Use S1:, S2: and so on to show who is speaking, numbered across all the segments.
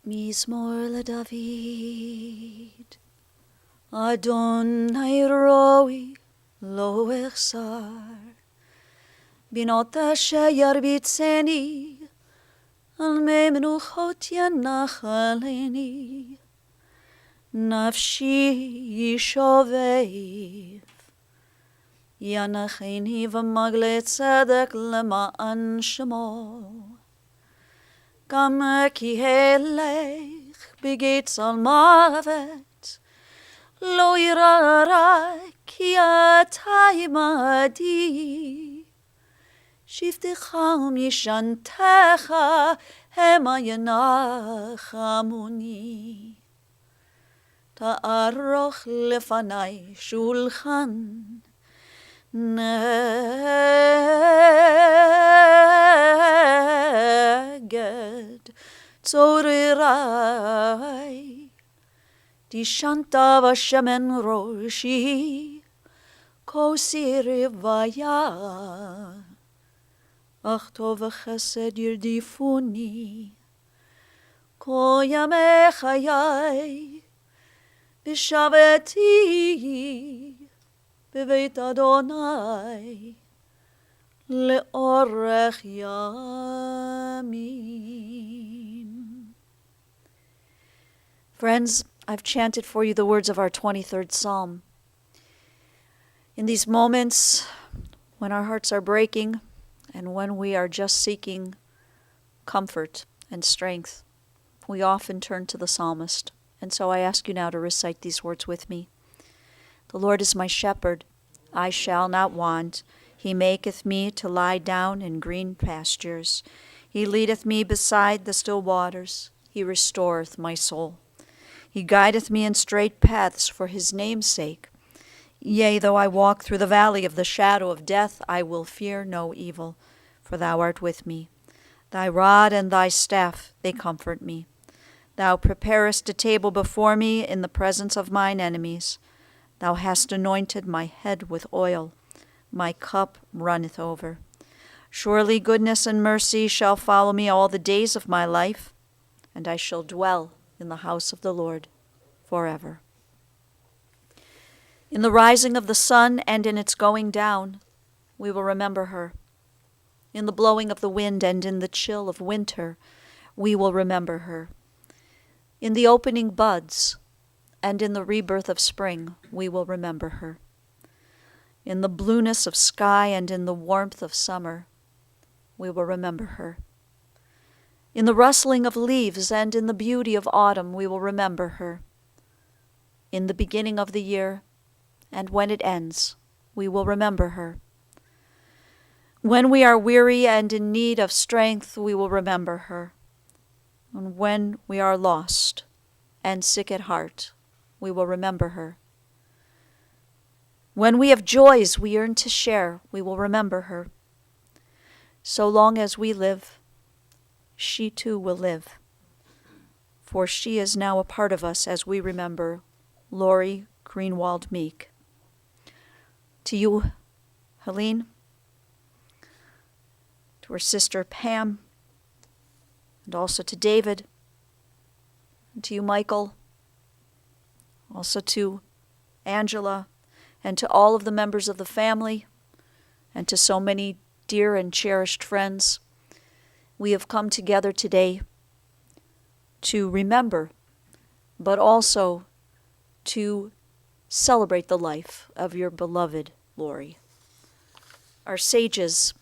S1: Mizmor LeDavid, Adonai roi lo echsar, binot asher yarbitzeni, al mei menuchot yanachaleni, nafshi yishovev, yanacheni v'magle tzedek lema'an shemo. Gam ki helech begeits al mavet, lo yirara ki atai madi. Shivtecha mishantecha hema yanachamuni. Ta'aroch lefanai shulchan neged tzorirai. Dishanta vashemen roshi kosiri vaya. Ach tov chesed yirdifuni ko yamei chayai v'shaveti beveit Adonai le'orech yamim. Friends, I've chanted for you the words of our 23rd Psalm. In these moments when our hearts are breaking and when we are just seeking comfort and strength, we often turn to the psalmist. And so I ask you now to recite these words with me. The Lord is my shepherd, I shall not want. He maketh me to lie down in green pastures. He leadeth me beside the still waters. He restoreth my soul. He guideth me in straight paths for his name's sake. Yea, though I walk through the valley of the shadow of death, I will fear no evil, for thou art with me. Thy rod and thy staff, they comfort me. Thou preparest a table before me in the presence of mine enemies. Thou hast anointed my head with oil. My cup runneth over. Surely goodness and mercy shall follow me all the days of my life, and I shall dwell in the house of the Lord forever. In the rising of the sun and in its going down, we will remember her. In the blowing of the wind and in the chill of winter, we will remember her. In the opening buds and in the rebirth of spring, we will remember her. In the blueness of sky and in the warmth of summer, we will remember her. In the rustling of leaves and in the beauty of autumn, we will remember her. In the beginning of the year and when it ends, we will remember her. When we are weary and in need of strength, we will remember her. And when we are lost and sick at heart, we will remember her. When we have joys we yearn to share, we will remember her. So long as we live, she too will live. For she is now a part of us as we remember Beth Greenwald Meek. To you, Helene, to her sister Pam, and also to David, and to you, Michael, also to Angela, and to all of the members of the family, and to so many dear and cherished friends. We have come together today to remember, but also to celebrate the life of your beloved Lori. Our sages,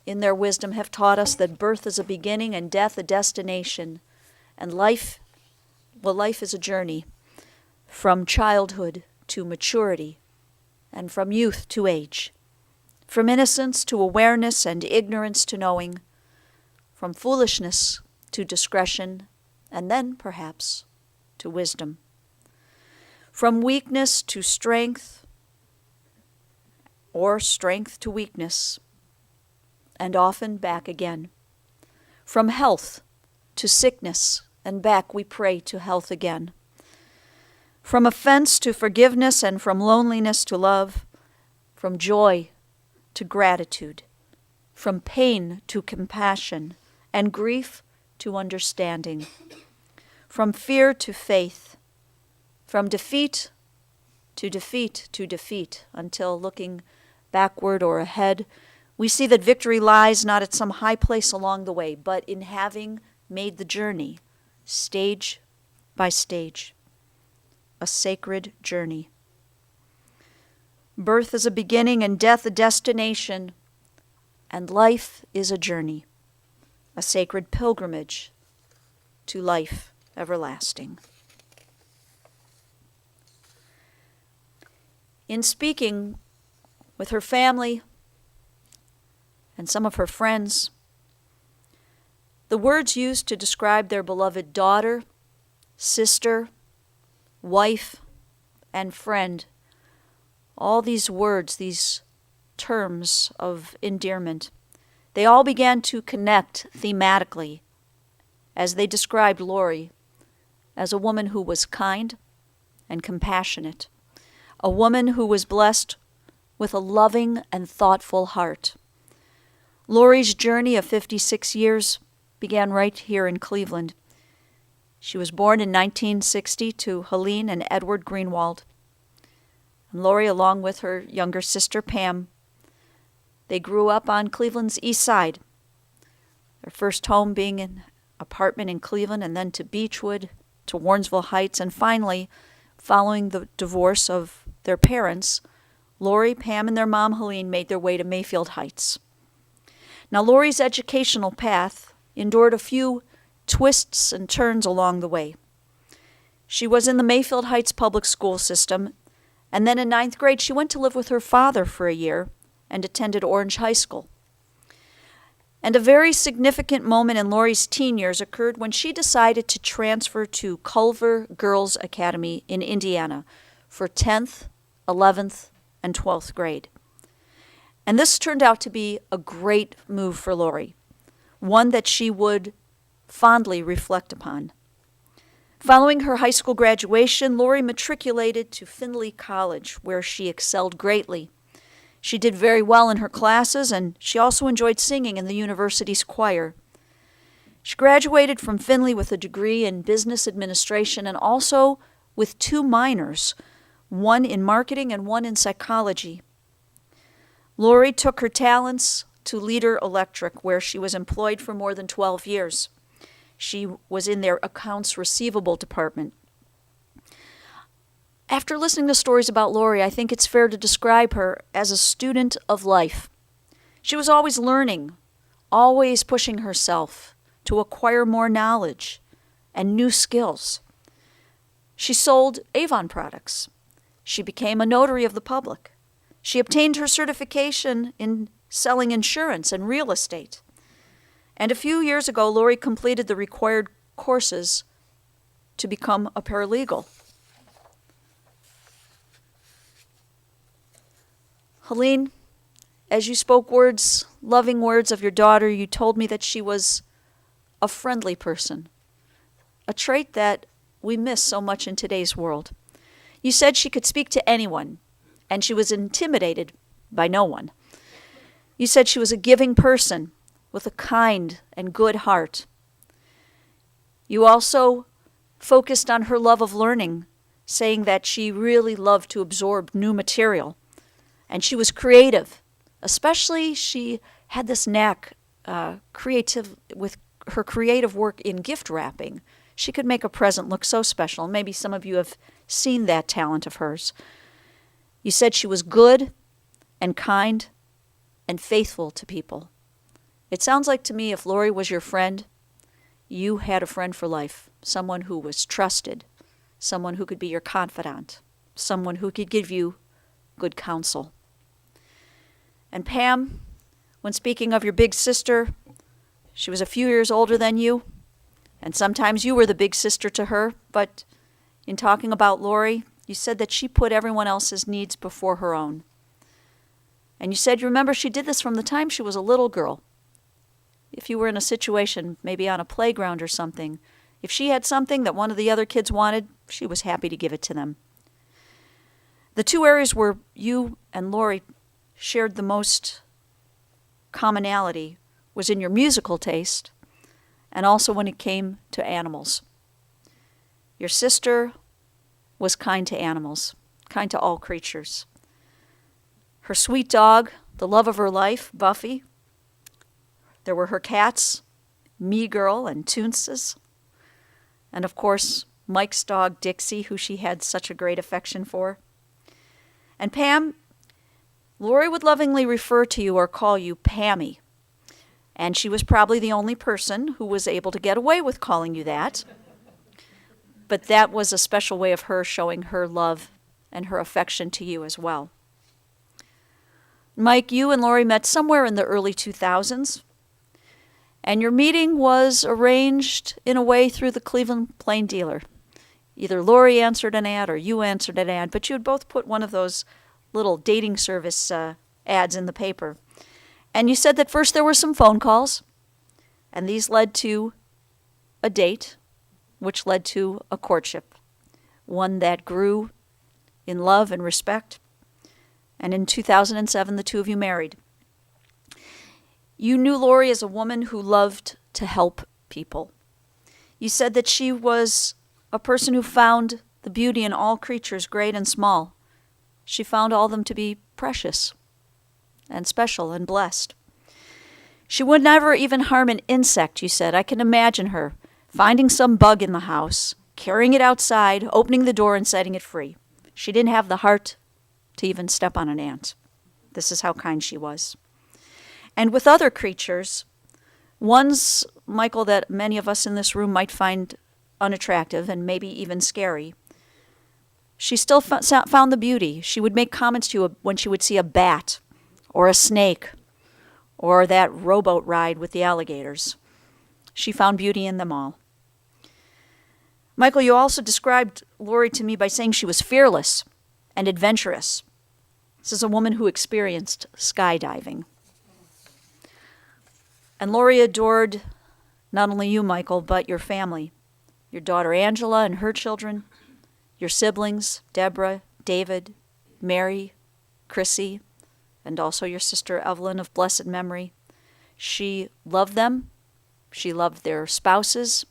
S1: in their wisdom, have taught us that birth is a beginning and death a destination, and life is a journey from childhood to maturity, and from youth to age, from innocence to awareness and ignorance to knowing, from foolishness to discretion, and then, perhaps, to wisdom, from weakness to strength, or strength to weakness, and often back again, from health to sickness, and back we pray to health again, from offense to forgiveness, and from loneliness to love, from joy to gratitude, from pain to compassion, and grief to understanding, from fear to faith, from defeat to defeat to defeat, until looking backward or ahead, we see that victory lies not at some high place along the way, but in having made the journey, stage by stage, a sacred journey. Birth is a beginning and death a destination, and life is a journey, a sacred pilgrimage to life everlasting. In speaking with her family and some of her friends, the words used to describe their beloved daughter, sister, wife, and friend, all these words, these terms of endearment, they all began to connect thematically as they described Lori as a woman who was kind and compassionate, a woman who was blessed with a loving and thoughtful heart. Lori's journey of 56 years began right here in Cleveland. She was born in 1960 to Helene and Edward Greenwald. And Lori, along with her younger sister Pam, they grew up on Cleveland's east side, their first home being an apartment in Cleveland, and then to Beechwood, to Warrensville Heights, and finally, following the divorce of their parents, Lori, Pam, and their mom, Helene, made their way to Mayfield Heights. Now, Lori's educational path endured a few twists and turns along the way. She was in the Mayfield Heights public school system, and then in 9th grade, she went to live with her father for a year and attended Orange High School. And a very significant moment in Lori's teen years occurred when she decided to transfer to Culver Girls Academy in Indiana for 10th, 11th, and 12th grade. And this turned out to be a great move for Lori, one that she would fondly reflect upon. Following her high school graduation, Lori matriculated to Findlay College, where she excelled greatly. She did very well in her classes, and she also enjoyed singing in the university's choir. She graduated from Findlay with a degree in business administration and also with 2 minors, one in marketing and one in psychology. Lori took her talents to Leader Electric, where she was employed for more than 12 years. She was in their accounts receivable department. After listening to stories about Lori, I think it's fair to describe her as a student of life. She was always learning, always pushing herself to acquire more knowledge and new skills. She sold Avon products. She became a notary of the public. She obtained her certification in selling insurance and real estate. And a few years ago, Lori completed the required courses to become a paralegal. Helene, as you spoke words, loving words of your daughter, you told me that she was a friendly person, a trait that we miss so much in today's world. You said she could speak to anyone, and she was intimidated by no one. You said she was a giving person with a kind and good heart. You also focused on her love of learning, saying that she really loved to absorb new material. And she was creative. Especially, she had this knack with her creative work in gift wrapping. She could make a present look so special. Maybe some of you have seen that talent of hers. You said she was good and kind and faithful to people. It sounds like to me if Lori was your friend, you had a friend for life, someone who was trusted, someone who could be your confidant, someone who could give you good counsel. And Pam, when speaking of your big sister, she was a few years older than you, and sometimes you were the big sister to her, but in talking about Lori, you said that she put everyone else's needs before her own. And you said, you remember, she did this from the time she was a little girl. If you were in a situation, maybe on a playground or something, if she had something that one of the other kids wanted, she was happy to give it to them. The 2 areas where you and Lori shared the most commonality was in your musical taste and also when it came to animals. Your sister was kind to animals, kind to all creatures. Her sweet dog, the love of her life, Buffy. There were her cats, Me Girl and Toonses. And of course, Mike's dog, Dixie, who she had such a great affection for. And Pam, Lori would lovingly refer to you or call you Pammy. And she was probably the only person who was able to get away with calling you that. But that was a special way of her showing her love and her affection to you as well. Mike, you and Lori met somewhere in the early 2000s. And your meeting was arranged in a way through the Cleveland Plain Dealer. Either Lori answered an ad or you answered an ad, but you had both put one of those little dating service ads in the paper. And you said that first there were some phone calls, and these led to a date, which led to a courtship, one that grew in love and respect. And in 2007, the two of you married. You knew Lori as a woman who loved to help people. You said that she was a person who found the beauty in all creatures, great and small. She found all of them to be precious and special and blessed. She would never even harm an insect, you said. I can imagine her finding some bug in the house, carrying it outside, opening the door and setting it free. She didn't have the heart to even step on an ant. This is how kind she was. And with other creatures, ones, Michael, that many of us in this room might find unattractive and maybe even scary, she still found the beauty. She would make comments to you when she would see a bat or a snake or that rowboat ride with the alligators. She found beauty in them all. Michael, you also described Lori to me by saying she was fearless and adventurous. This is a woman who experienced skydiving. And Lori adored not only you, Michael, but your family, your daughter Angela and her children, your siblings, Deborah, David, Mary, Chrissy, and also your sister Evelyn of blessed memory. She loved them. She loved their spouses.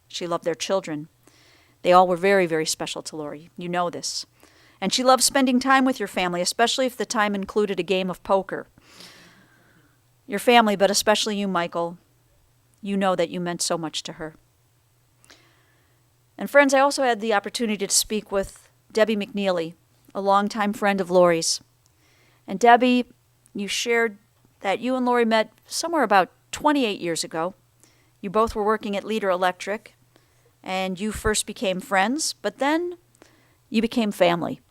S1: She loved their children. They all were very, very special to Lori. You know this. And she loved spending time with your family, especially if the time included a game of poker. Your family, but especially you, Michael, you know that you meant so much to her. And friends, I also had the opportunity to speak with Debbie McNeely, a longtime friend of Lori's. And Debbie, you shared that you and Lori met somewhere about 28 years ago. You both were working at Leader Electric, and you first became friends, but then you became family.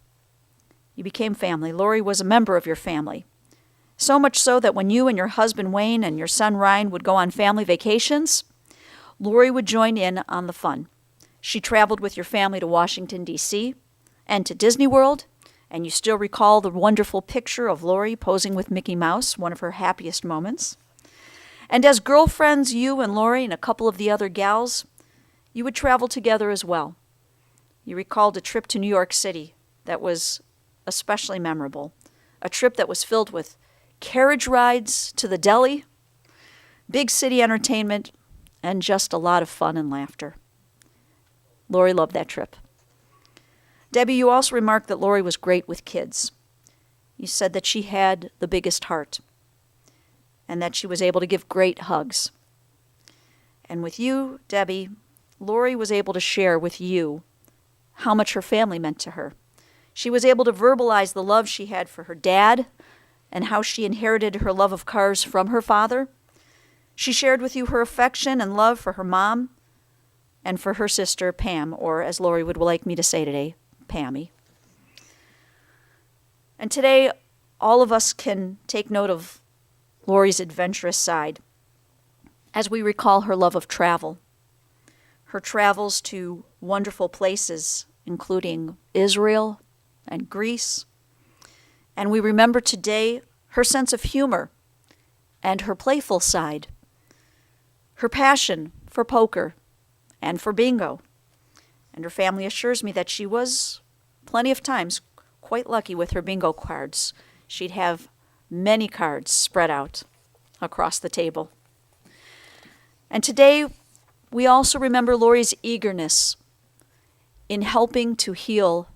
S1: You became family. Lori was a member of your family. So much so that when you and your husband Wayne and your son Ryan would go on family vacations, Lori would join in on the fun. She traveled with your family to Washington, D.C. and to Disney World, and you still recall the wonderful picture of Lori posing with Mickey Mouse, one of her happiest moments. And as girlfriends, you and Lori and a couple of the other gals, you would travel together as well. You recalled a trip to New York City that was especially memorable, a trip that was filled with carriage rides to the deli, big city entertainment, and just a lot of fun and laughter. Lori loved that trip. Debbie, you also remarked that Lori was great with kids. You said that she had the biggest heart and that she was able to give great hugs. And with you, Debbie, Lori was able to share with you how much her family meant to her. She was able to verbalize the love she had for her dad and how she inherited her love of cars from her father. She shared with you her affection and love for her mom and for her sister, Pam, or as Lori would like me to say today, Pammy. And today, all of us can take note of Lori's adventurous side as we recall her love of travel, her travels to wonderful places, including Israel and Greece. And we remember today her sense of humor and her playful side, her passion for poker and for bingo. And her family assures me that she was plenty of times quite lucky with her bingo cards. She'd have many cards spread out across the table. And today, we also remember Lori's eagerness in helping to heal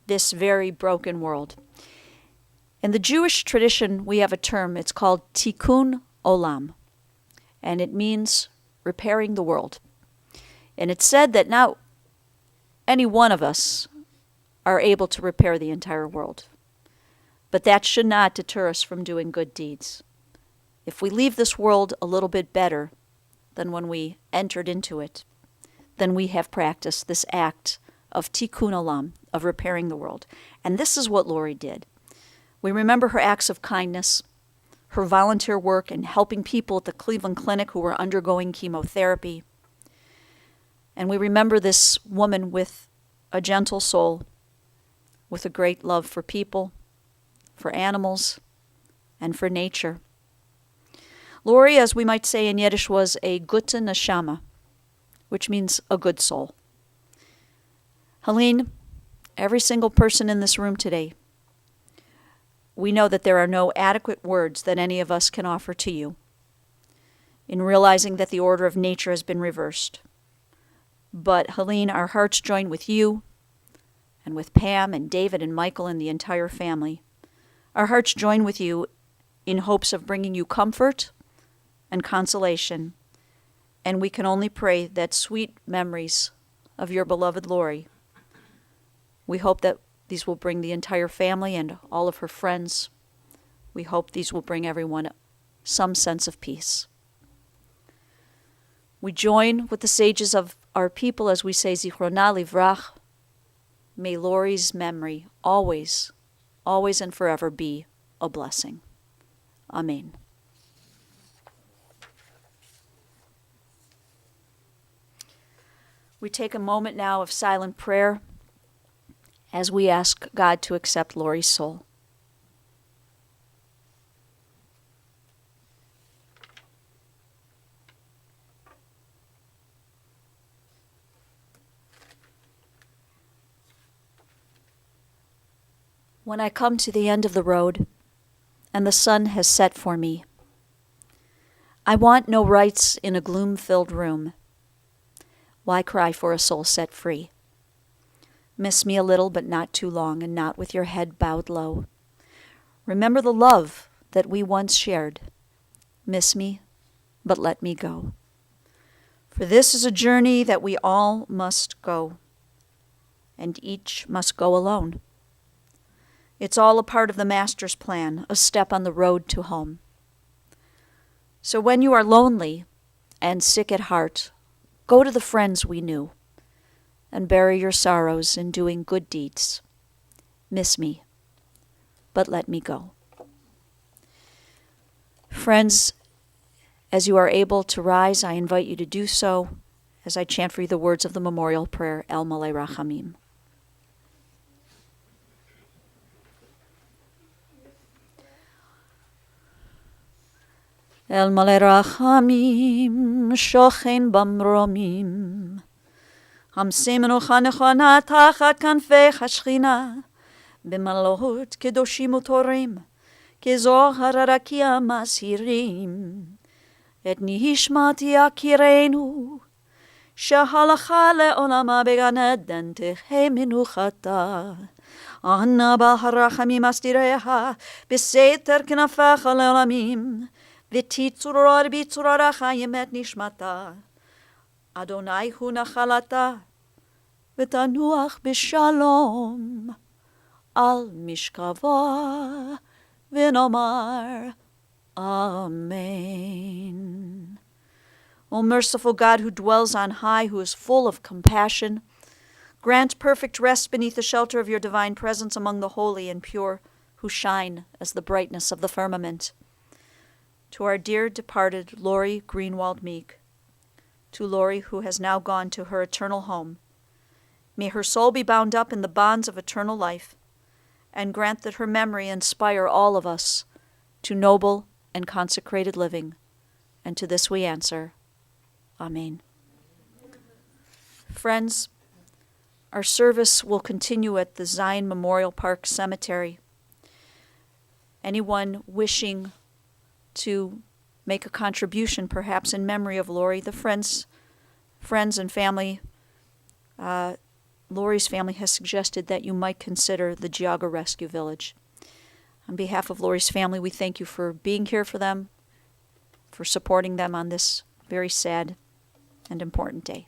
S1: this very broken world. In the Jewish tradition, we have a term. It's called tikkun olam, and it means repairing the world. And it's said that now any one of us are able to repair the entire world. But that should not deter us from doing good deeds. If we leave this world a little bit better than when we entered into it, then we have practiced this act of tikkun olam, of repairing the world. And this is what Lori did. We remember her acts of kindness, her volunteer work in helping people at the Cleveland Clinic who were undergoing chemotherapy. And we remember this woman with a gentle soul, with a great love for people, for animals, and for nature. Lori, as we might say in Yiddish, was a gute neshama, which means a good soul. Helene, every single person in this room today, we know that there are no adequate words that any of us can offer to you in realizing that the order of nature has been reversed. But Helene, our hearts join with you and with Pam and David and Michael and the entire family. Our hearts join with you in hopes of bringing you comfort and consolation, and we can only pray that sweet memories of your beloved Lori. We hope that these will bring the entire family and all of her friends. We hope these will bring everyone some sense of peace. We join with the sages of our people as we say Zichrona Livrach. May Lori's memory always, always and forever be a blessing. Amen. We take a moment now of silent prayer as we ask God to accept Lori's soul. When I come to the end of the road and the sun has set for me, I want no rites in a gloom-filled room. Why cry for a soul set free? Miss me a little, but not too long, and not with your head bowed low. Remember the love that we once shared. Miss me, but let me go. For this is a journey that we all must go, and each must go alone. It's all a part of the Master's plan, a step on the road to home. So when you are lonely and sick at heart, go to the friends we knew and bury your sorrows in doing good deeds. Miss me, but let me go. Friends, as you are able to rise, I invite you to do so as I chant for you the words of the memorial prayer, El Malei Rachamim. El Malei Rachamim, Shochen Bamromim, המשימנו נכונה תחת כנפי השכינה, במלאות קדושים וטהורים, כזוהר הרקיע מסעירים, את נשמת יקירנו, שהלכה לעולמה בגן עדן תחי מנוחתה. אנא ברחמים אסתיריה, בסתר כנפיך לעולמים, ותצרור בצרור החיים את נשמתה. אדוני הוא נחלתה, ותנוח בשלום על משכבה, ונאמר Amen. O merciful God, who dwells on high, who is full of compassion, grant perfect rest beneath the shelter of your divine presence among the holy and pure, who shine as the brightness of the firmament. To our dear departed Lori Greenwald Meek, to Lori, who has now gone to her eternal home, may her soul be bound up in the bonds of eternal life, and grant that her memory inspire all of us to noble and consecrated living. And to this we answer, Amen. Friends, our service will continue at the Zion Memorial Park Cemetery. Anyone wishing to make a contribution, perhaps in memory of Lori, the friends and family Lori's family has suggested that you might consider the Geauga Rescue Village. On behalf of Lori's family, we thank you for being here for them, for supporting them on this very sad and important day.